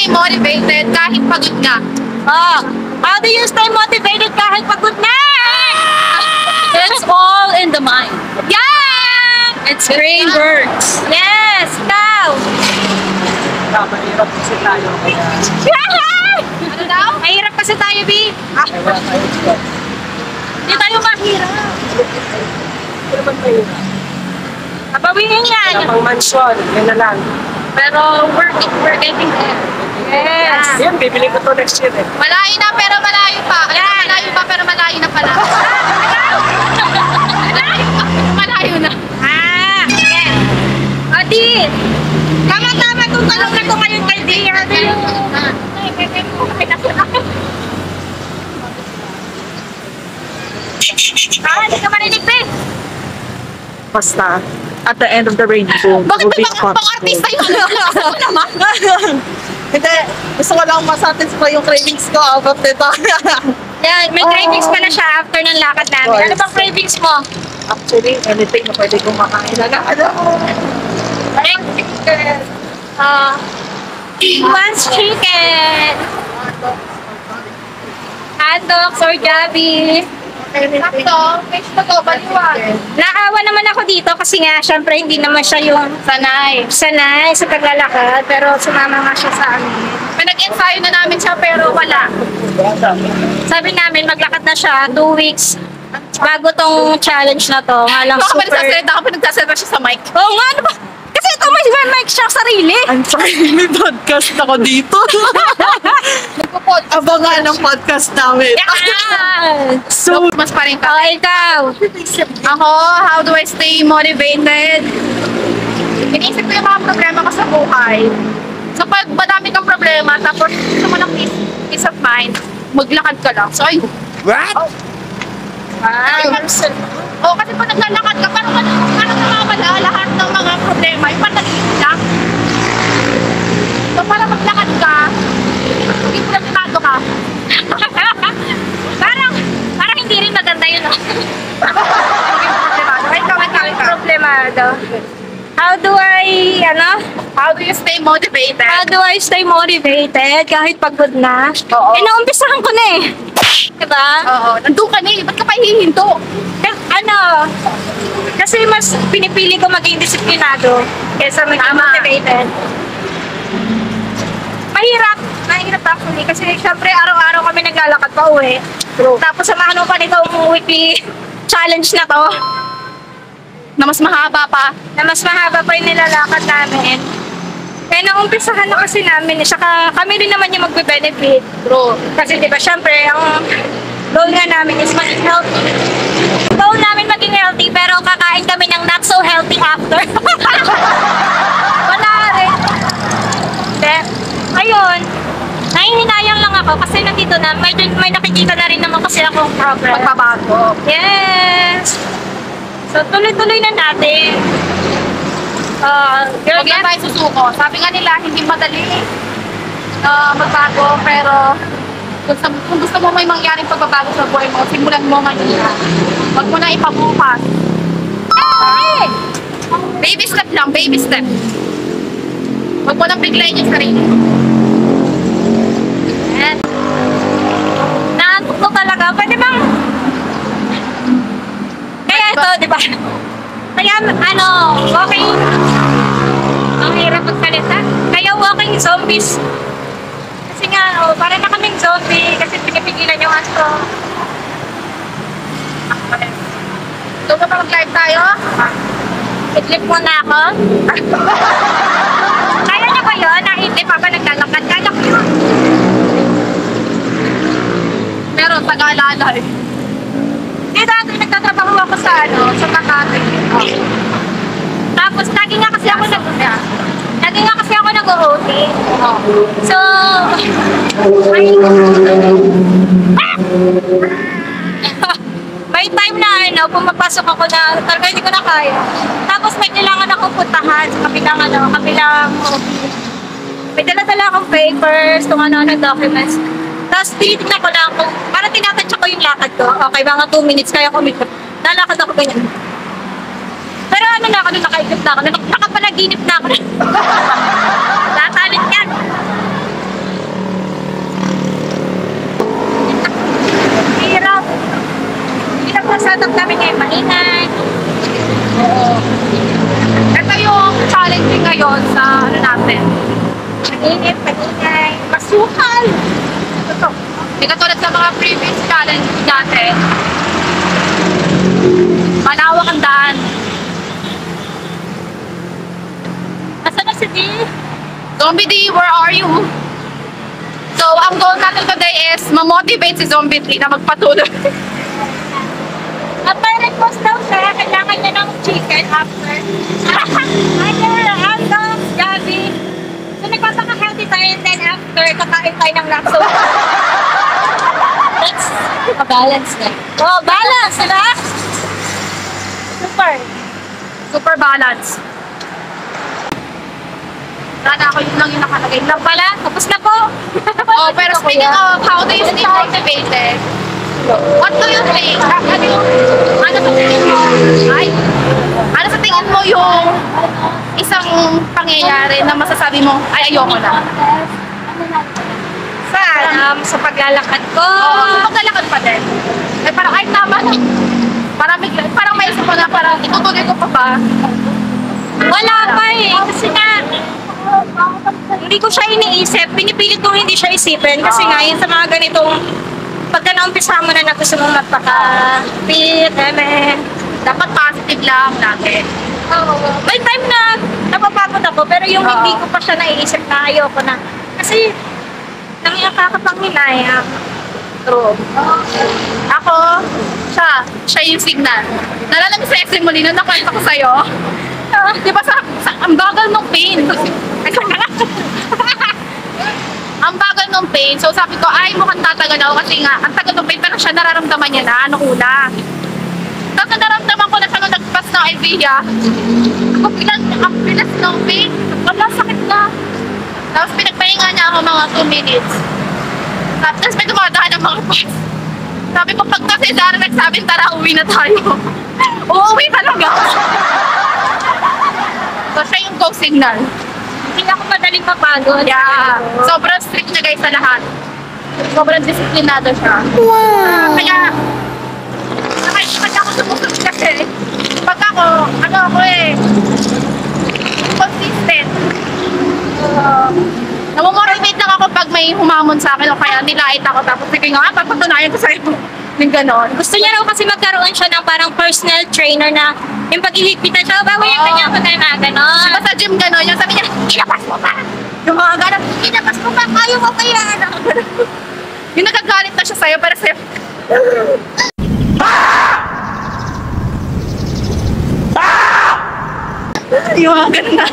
stay motivated kahit pagod ka? Oh, how do you stay motivated kahit pagod na? It's all in the mind. Yeah! It's brain works. Yes, ikaw! Mahirap kasi tayo kaya Ano daw? Mahirap kasi tayo, B. wala tayo dyan. Hindi tayo mahirap. Hindi naman mahirap. Kapawihin yan. Wala pang mansyon, yan na lang. Pero we're getting there. Yes. Yan, bibili ko to next year eh. Malayo na pero malayo pa. Alam mo, malayo pa pero malayo na pala. Malayo na. Ah, yes. O, di. Tama-tama itong tanong na ito ngayon kay Di. How do you... Hindi ka marinig, B. Basta, at the end of the rainbow, Bakit will be ba pang artista yun? Ano mo naman? Hindi, gusto ko lang masatisfy yung cravings ko about nito. Yan, may cravings pala siya after ng lakad namin. Ano bang cravings mo? Actually, anything na pwede kong makain na ano. Once chicken. Hot dogs or Jollibee. Sakto, page na to, baliwan. Naawa naman ako dito kasi nga, syempre hindi naman siya yung sanay sa paglalakad, pero sumama nga siya sa amin. Pinag-ensayo na namin siya pero wala. Sabi namin, maglakad na siya 2 weeks bago tong challenge na to. Nga lang Baka super... pinagsasalita siya sa mic. Oo nga, ano ba? Kasi ito may mic siya sarili. I'm sorry, may podcast ako dito. Abangan ang podcast namin. Yeah! So, Mas pa rin ka. Oh, ikaw. Ako, how do I stay motivated? Iniisip ko yung mga problema ko sa buhay. So pag madami kang problema, tapos gusto mo ng peace of mind, maglakad ka lang. So ayun. what? Oo, kasi pag naglalakad ka, parang namamala lahat ng mga problema, yung panalig lang. So para maglakad ka, hindi problemado ka. parang hindi rin maganda yun. Problemado. Problemado. How do I, How do you stay motivated? How do I stay motivated kahit pagod na? Oo. Naumpisahan ko na eh. Diba? Oo, nandun ka na eh. Ba't ka pa hihinto? Kasi mas pinipili ko maging disiplinado kaysa maging Tama. motivated. Mahirap actually kasi syempre araw-araw kami naglalakad pa uwi. True. Tapos samahan mo pa nitong weekly challenge na to Na mas mahaba pa. na mas mahaba pa yung nilalakad namin. Kaya naumpisahan na kasi namin. Saka kami rin naman yung magbe-benefit. True. Kasi di ba syempre ang goal nga namin is maging healthy. Goal namin maging healthy pero kakain kami ng not so healthy after. Wala rin. Hindi. Ayun. Nahihinayang lang ako kasi nandito na may nakikita na rin naman kasi akong progress. Magbabago. Yes! So, tuloy-tuloy na natin. Girl, Huwag lang tayo susuko. Sabi nga nila, hindi madali magbago, pero kung gusto mo may mangyaring pagbabago sa buhay mo, simulan mo ngayon. Huwag mo na ipabukas. Hey! Baby step lang, baby step. Huwag mo nang biglayin yung sarili. Yan. Naantok ko talaga. Pwede bang... Kaya ito, di ba? Kaya, walking... Ang hirap magsalita. Kaya walking zombies. Kasi nga, para na kaming zombie kasi pinipigilan yung aso. Ito ka pa mag-live tayo? Idlip muna ako. Kaya niya ba yun? Naidlip pa ba naglalakad? Kaya ko yun. Meron, Tagalala eh. Dati nagtatrabaho ako sa Makati. Tapos lagi nga kasi ako nag-OT. So, may time na pumapasok ako na talaga hindi ko na kaya. Tapos may kailangan akong puntahan sa kabilang may dala-dala akong papers, kung ano-ano documents. Tapos tinitignan ko lang kung, parang tinatansya ko yung lakad ko. Okay, mga 2 minutes, kaya ko lalakad ako ganyan. Pero nakaikot na ako, nakapanaginip na ako. Tatalit yan. setup namin ngayon, maingay. Ito yung challenging ngayon sa ano natin. Mainit, maingay, masukal. Ito. Hindi katulad sa mga previous challenge natin. Malawak ang daan. Asan na si D? Zombie D, where are you? So, ang goal natin today is ma-motivate si Zombie D na magpatuloy. At may request daw siya, kailangan niya ng chicken after. Ano, Gabi. So, nagpapaka-healthy tayo and then after, kakain tayo ng lakso. That's a balance na. Oh, balance, diba? Super. Super balance. Sana ako yun lang yung nakalagay lang pala. Tapos na po. Oh, pero speaking of how do you stay motivated, what do you think? Ano sa tingin mo? Ano sa tingin mo yung isang pangyayari na masasabi mo, ay ayoko na? Saan? Sa paglalakad ko. Oo, maglalakad pa din. Eh, parang, ay tama na. Parang may isip ko na parang itutuloy ko pa ba? Wala pa eh. Kasi nga, hindi ko siya iniisip. Pinipilit kong hindi siya isipin. Kasi nga, yun sa mga ganitong, pagka naumpisa mo na gusto mong magpaka-fit, Dapat positive lang natin. may time na napapagod ako, pero yung Oo. hindi ko pa siya naiisip na ayoko na. Kasi, nang nakakapang hinayang. True. Ako, siya yung signal. Nalala mo sa SM Molino, nakwento ko sa'yo. Di ba ang bagal ng pain? Ang bagal ng pain. So sabi ko, ay mukhang tatagal ako kasi nga, ang tagal ng pain, pero siya nararamdaman niya na, ano una. Tapos naramdaman ko na siya nung nagpas ng IVIA. Ako ang bilas ng pain. Wala, sakit na. Tapos pinagpahinga niya ako mga 2 minutes. Tapos may dumadaan ng mga bus. Sabi ko, pag kasi Zara nagsabing, tara, uwi na tayo. Uuwi talaga. So, siya yung go signal. Hindi ako madaling mapagod. Yeah. Sobrang strict niya guys sa lahat. Sobrang disiplinado siya. Wow. Kaya ako sumusunod kasi. Pag ako, consistent. Namomotivate lang ako pag may humamon sa akin o kaya nilait ako tapos sige nga, papatunayan ko sa'yo. Yung ganon. Gusto niya raw kasi magkaroon siya ng parang personal trainer na yung pag-ihigpitan siya, bago yung Oo. kanya pag na gano'n. Diba sa gym ganon, yung sabi niya, inapas mo pa! Yung mga ganon, inapas mo pa, kayo mo kaya! Yung nagagalit na siya sa'yo, para sa'yo. Yung mga ganon na.